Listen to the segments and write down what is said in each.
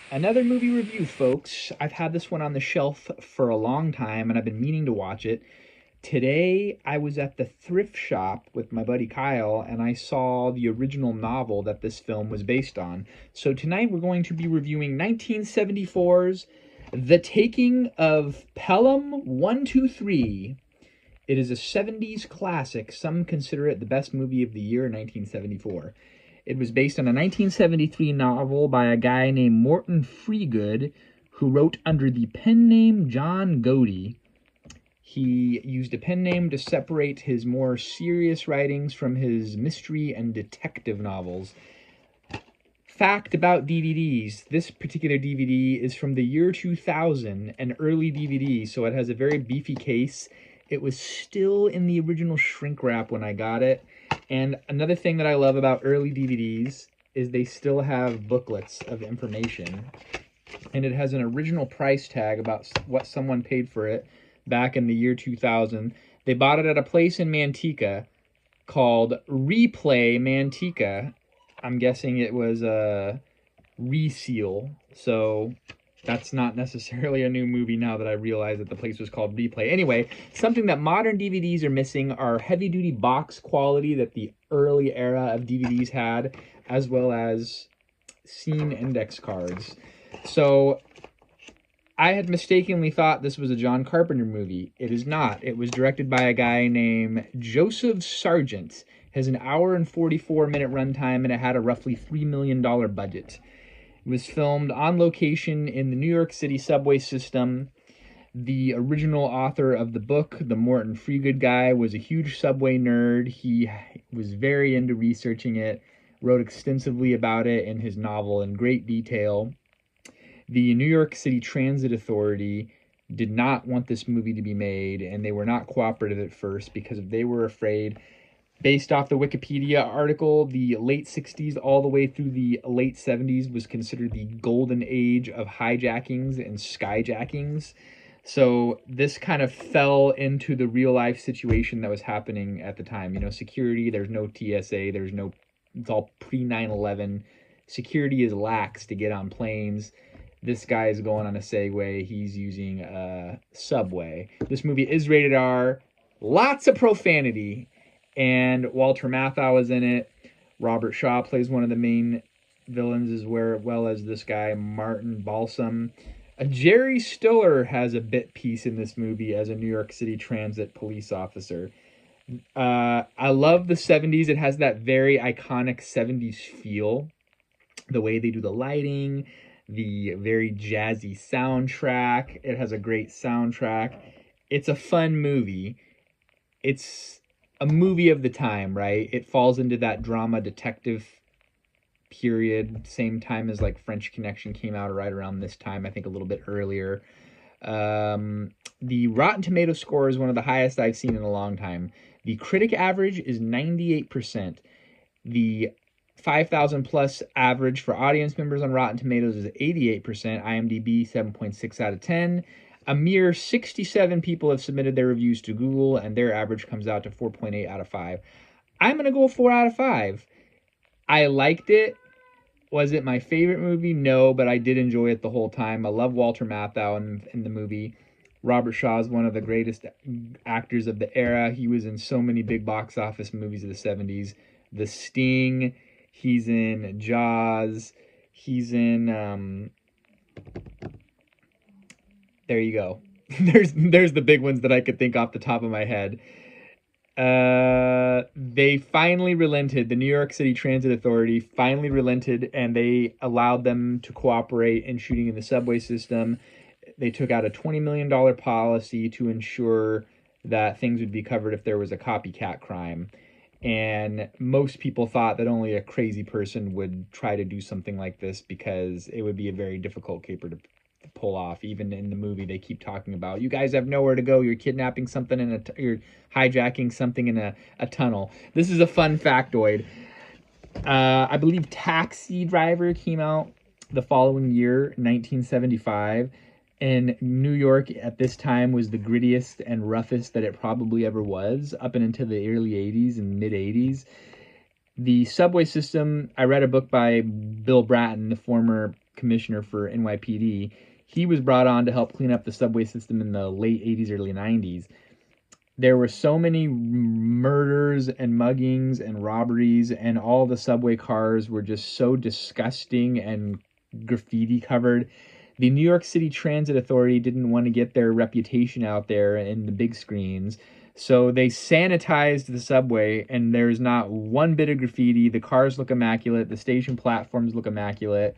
Another movie review, folks. I've had this one on the shelf for a long time and I've been meaning to watch it. Today, I was at the thrift shop with my buddy Kyle and I saw the original novel that this film was based on. So, tonight we're going to be reviewing 1974's The Taking of Pelham 123. It is a 70s classic. Some consider it the best movie of the year, 1974. It was based on a 1973 novel by a guy named Morton Freegood, who wrote under the pen name John Godey. He used a pen name to separate his more serious writings from his mystery and detective novels. Fact about DVDs: this particular DVD is from the year 2000, an early DVD, so it has a very beefy case. It was still in the original shrink wrap when I got it. And another thing that I love about early DVDs is they still have booklets of information. And it has an original price tag about what someone paid for it back in the year 2000. They bought it at a place in Manteca called Replay Manteca. I'm guessing it was a reseal. So that's not necessarily a new movie now that I realize that the place was called Replay. Anyway, something that modern DVDs are missing are heavy-duty box quality that the early era of DVDs had, as well as scene index cards. So I had mistakenly thought this was a John Carpenter movie. It is not. It was directed by a guy named Joseph Sargent. It has an hour and 44-minute runtime, and it had a roughly $3 million budget. It was filmed on location in the New York City subway system. The original author of the book, the Morton Freegood guy, was a huge subway nerd. He was very into researching it, wrote extensively about it in his novel in great detail. The New York City Transit Authority did not want this movie to be made, and they were not cooperative at first because they were afraid. Based off the Wikipedia article, the late 60s all the way through the late 70s was considered the golden age of hijackings and skyjackings. So this kind of fell into the real life situation that was happening at the time. You know, security, there's no TSA, it's all pre 9/11. Security is lax to get on planes. This guy is going on a Segway. He's using a subway. This movie is rated R. Lots of profanity. And Walter Matthau is in it. Robert Shaw plays one of the main villains as well as this guy, Martin Balsam. Jerry Stiller has a bit piece in this movie as a New York City Transit police officer. I love the 70s. It has that very iconic 70s feel. The way they do the lighting, the very jazzy soundtrack. It has a great soundtrack. It's a fun movie. It's a movie of the time, right? It falls into that drama detective period, same time as like French Connection came out right around this time, I think a little bit earlier. The Rotten Tomato score is one of the highest I've seen in a long time. The critic average is 98%. The 5,000 plus average for audience members on Rotten Tomatoes is 88%. IMDb 7.6 out of 10. A mere 67 people have submitted their reviews to Google, and their average comes out to 4.8 out of 5. I'm going to go 4 out of 5. I liked it. Was it my favorite movie? No, but I did enjoy it the whole time. I love Walter Matthau in the movie. Robert Shaw is one of the greatest actors of the era. He was in so many big box office movies of the 70s. The Sting. He's in Jaws. He's in... there you go. There's the big ones that I could think off the top of my head. They finally relented. The New York City Transit Authority finally relented, and they allowed them to cooperate in shooting in the subway system. They took out a $20 million policy to ensure that things would be covered if there was a copycat crime. And most people thought that only a crazy person would try to do something like this because it would be a very difficult caper to pull off. Even in the movie, they keep talking about, you guys have nowhere to go. You're kidnapping something you're hijacking something in a tunnel. This is a fun factoid. I believe Taxi Driver came out the following year, 1975. And New York at this time was the grittiest and roughest that it probably ever was, up and into the early 80s and mid 80s. The subway system, I read a book by Bill Bratton, the former commissioner for NYPD. He was brought on to help clean up the subway system in the late 80s, early 90s. There were so many murders and muggings and robberies, and all the subway cars were just so disgusting and graffiti covered. The New York City Transit Authority didn't want to get their reputation out there in the big screens, so they sanitized the subway, and there's not one bit of graffiti. The cars look immaculate, the station platforms look immaculate.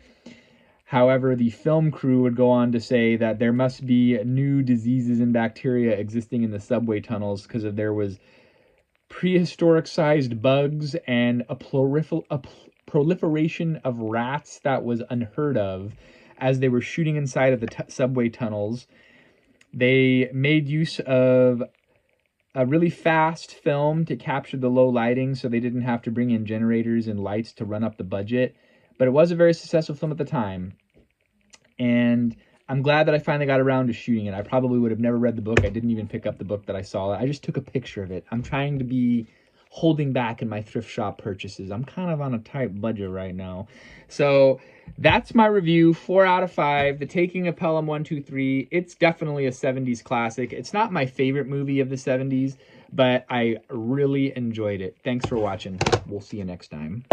However, the film crew would go on to say that there must be new diseases and bacteria existing in the subway tunnels because there was prehistoric-sized bugs and a proliferation of rats that was unheard of as they were shooting inside of the subway tunnels. They made use of a really fast film to capture the low lighting, so they didn't have to bring in generators and lights to run up the budget. But it was a very successful film at the time. And I'm glad that I finally got around to shooting it. I probably would have never read the book. I didn't even pick up the book that I saw. I just took a picture of it. I'm trying to be holding back in my thrift shop purchases. I'm kind of on a tight budget right now. So that's my review. 4 out of 5. The Taking of Pelham 123. It's definitely a 70s classic. It's not my favorite movie of the 70s, but I really enjoyed it. Thanks for watching. We'll see you next time.